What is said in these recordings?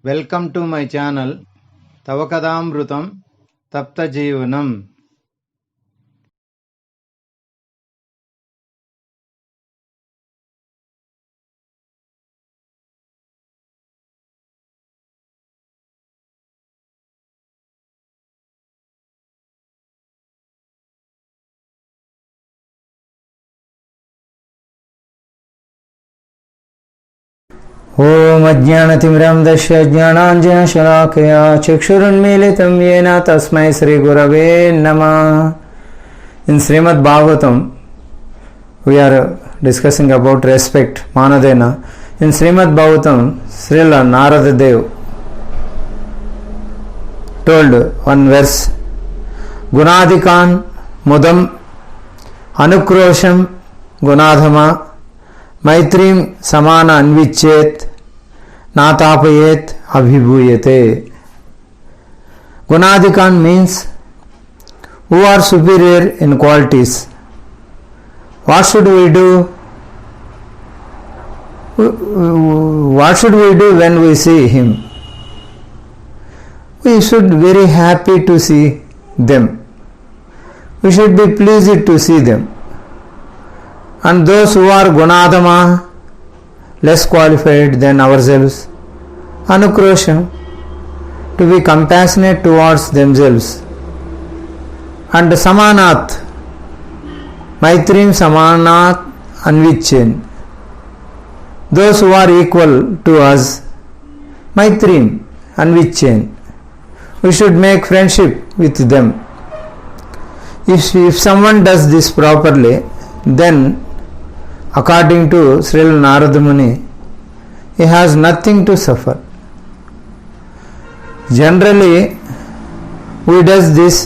Welcome to my channel తవ కథామృతం తప్త జీవనం. ఓం అజ్ఞానతిమిరంధస్య జ్ఞానాంజనశలాకయా చక్షురున్మీలితం येन తస్మై శ్రీ గురవే నమః. In Srimad Bhagavatam, we are discussing about respect, Manadena. In Srimad Bhagavatam, Srila Narada Dev told one verse, Gunadikan Mudam Anukrosham Gunadhama Maitrim Samana Anvichet Natapayet Abhibhuyate. Gunadikan means who are superior in qualities. What should we do? What should we do when we see him? We should be very happy to see them. We should be pleased to see them. And those who are Gunadama, less qualified than ourselves, Anukrosham, to be compassionate towards themselves. And Samanat, Maitrim Samanat Anvichen, those who are equal to us, Maitrim Anvichen, we should make friendship with them. If someone does this properly, then according to Srila Narada Muni, he has nothing to suffer. Generally, we does this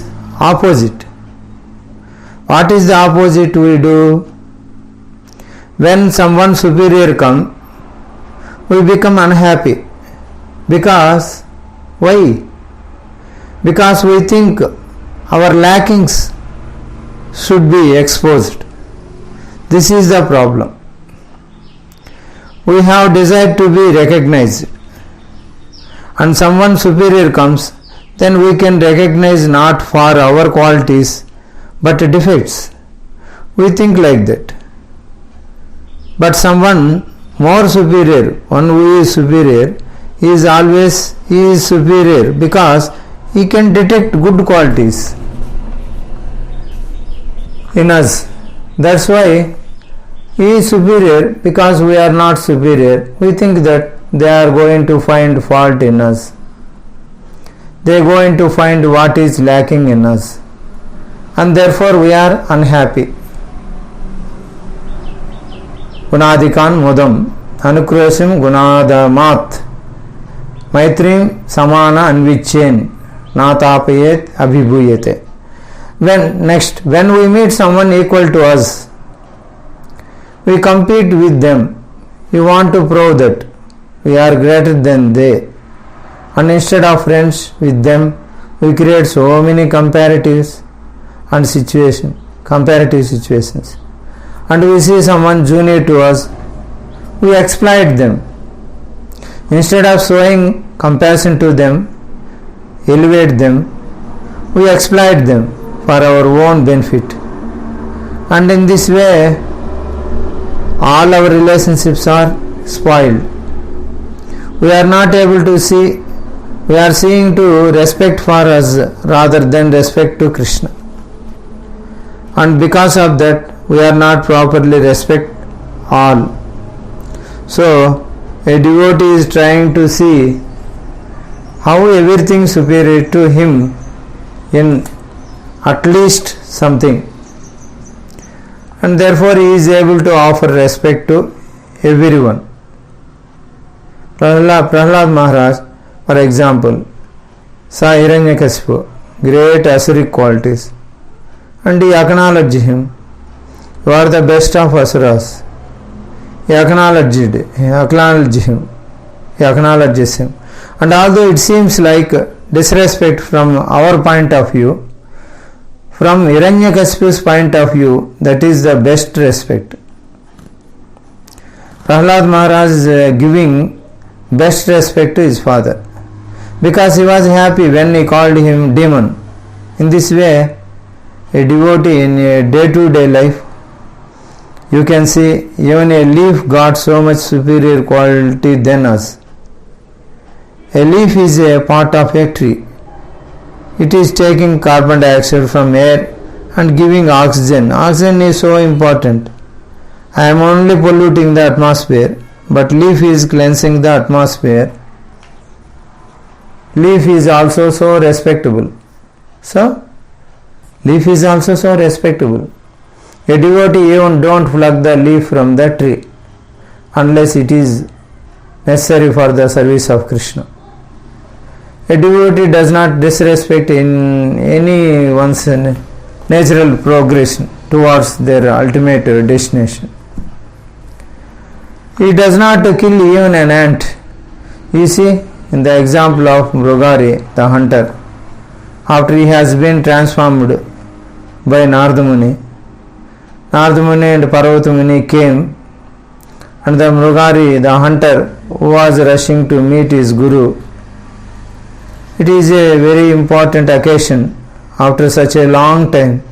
opposite. What is the opposite we do? When someone superior come, we become unhappy. Because, why? Because we think our lackings should be exposed. This is the problem. We have desire to be recognized, and someone superior comes, then we can recognize not for our qualities but defects. We think like that. But someone more superior, one who is superior, he is superior because he can detect good qualities in us. That's why he is superior, because we are not superior. We think that they are going to find fault in us. They are going to find what is lacking in us. And therefore we are unhappy. Gunadikan Mudam Anukrosham Gunadamat Maitrim Samana Anvichen Natapayet Abhibhuyate. When we meet someone equal to us, we compete with them. We want to prove that we are greater than they. And instead of friends with them, we create so many comparative situations. And we see someone junior to us, we exploit them. Instead of showing compassion to them, elevate them, we exploit them for our own benefit. And in this way, all our relationships are spoiled. We are not able to see, we are seeing to respect for us rather than respect to Krishna. And because of that, we are not properly respect all. So, a devotee is trying to see how everything superior to him in at least something. And therefore he is able to offer respect to everyone. Prahlad Maharaj, for example, saw Hiranyakasipu, great asuric qualities, and he acknowledged him. You are the best of asuras. He acknowledges him. And although it seems like disrespect from our point of view, from Hiranyakasipu's point of view, that is the best respect. Prahlad Maharaj is giving best respect to his father. because he was happy when he called him demon. In this way, a devotee in a day-to-day life, you can see even a leaf got so much superior quality than us. A leaf is a part of a tree. It is taking carbon dioxide from air and giving oxygen. Oxygen is so important. I am only polluting the atmosphere, but leaf is cleansing the atmosphere. Leaf is also so respectable. So, leaf is also so respectable. A devotee even don't pluck the leaf from the tree unless it is necessary for the service of Krishna. A devotee does not disrespect in anyone's natural progression towards their ultimate destination. He does not kill even an ant. You see, in the example of Mrugari, the hunter, after he has been transformed by Narada Muni and Parvati Muni came, and the Mrugari, the hunter, was rushing to meet his guru. It is a very important occasion after such a long time.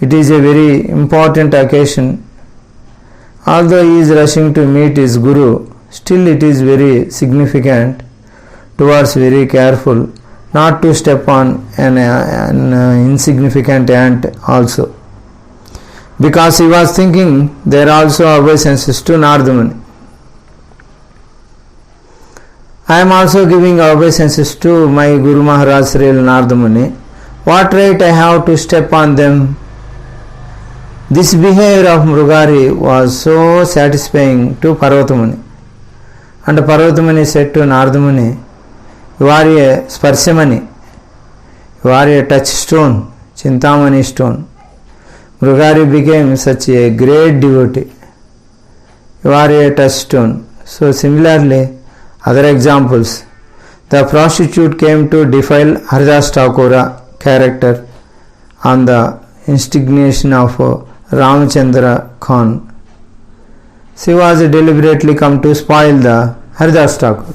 It is a very important occasion. Although he is rushing to meet his guru, still it is very significant towards very careful not to step on an insignificant ant also. Because he was thinking there are also obeisances to Narada Muni. I am also giving obeisances to my Guru Maharaj Srila Narada Muni. What right I have to step on them? This behavior of Mrugari was so satisfying to Parvati Muni. And Parvati Muni said to Narada Muni, you are a Sparsamani, you are a touchstone, Chintamani stone. Mrugari became such a great devotee. You are a touchstone. So similarly, other examples, the prostitute came to defile Haridas Thakura character on the instigation of Ramchandra Khan. She was deliberately come to spoil the Haridas Thakur,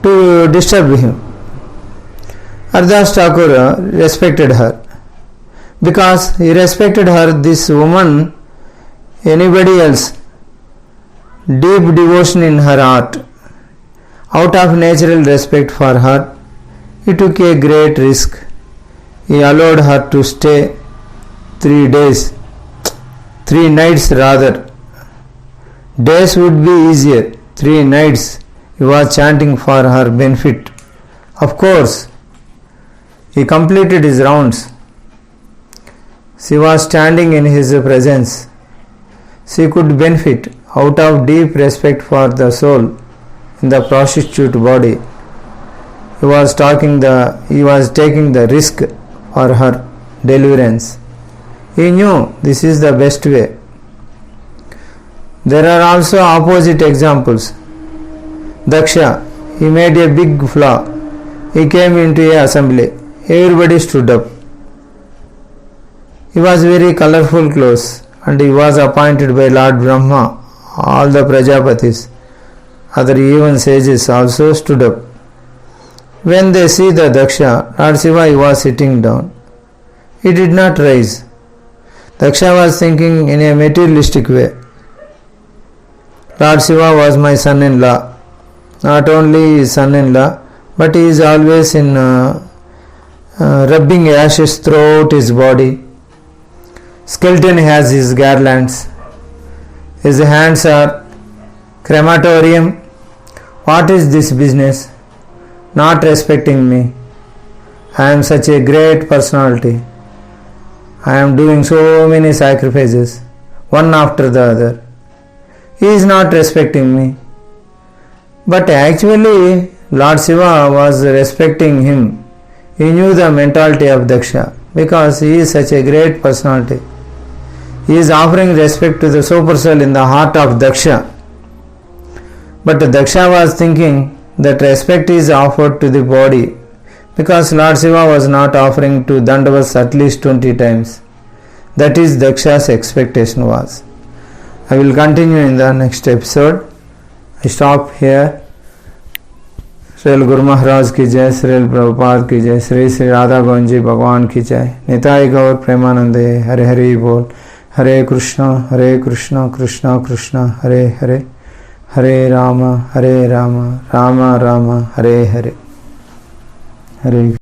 to disturb him. Haridas Thakur respected her. Because he respected her, this woman, anybody else, deep devotion in her heart. Out of natural respect for her, he took a great risk. He allowed her to stay 3 days, 3 nights rather. Days would be easier, 3 nights. He was chanting for her benefit. Of course, he completed his rounds. She was standing in his presence. She could benefit out of deep respect for the soul in the prostitute body. He was taking the risk for her deliverance. He knew this is the best way. There are also opposite examples. Daksha, he made a big flaw. He came into an assembly. Everybody stood up. He was very colorful clothes and he was appointed by Lord Brahma. All the Prajapatis, other even sages also stood up. When they see the Daksha, Lord Shiva was sitting down. He did not rise. Daksha was thinking in a materialistic way. Lord Shiva was my son-in-law. Not only his son-in-law, but he is always in rubbing ashes throughout his body. Skeleton has his garlands. His hands are crematorium. What is this business? Not respecting me. I am such a great personality. I am doing so many sacrifices, one after the other. He is not respecting me. But actually, Lord Shiva was respecting him. He knew the mentality of Daksha because he is such a great personality. He is offering respect to the super soul in the heart of Daksha. But Daksha was thinking that respect is offered to the body because Lord Shiva was not offering to Dandavas at least 20 times. That is Daksha's expectation was. I will continue in the next episode. I stop here. Srila Guru Maharaj की जय, श्रील प्रभुपाद की जय, श्री श्री राधा गोविंद जी भगवान की जय, निताई गौर प्रेमानंदे, हरे हरि बोल। हरे कृष्णा कृष्णा कृष्णा हरे हरे, हरे राम राम राम हरे हरे, हरे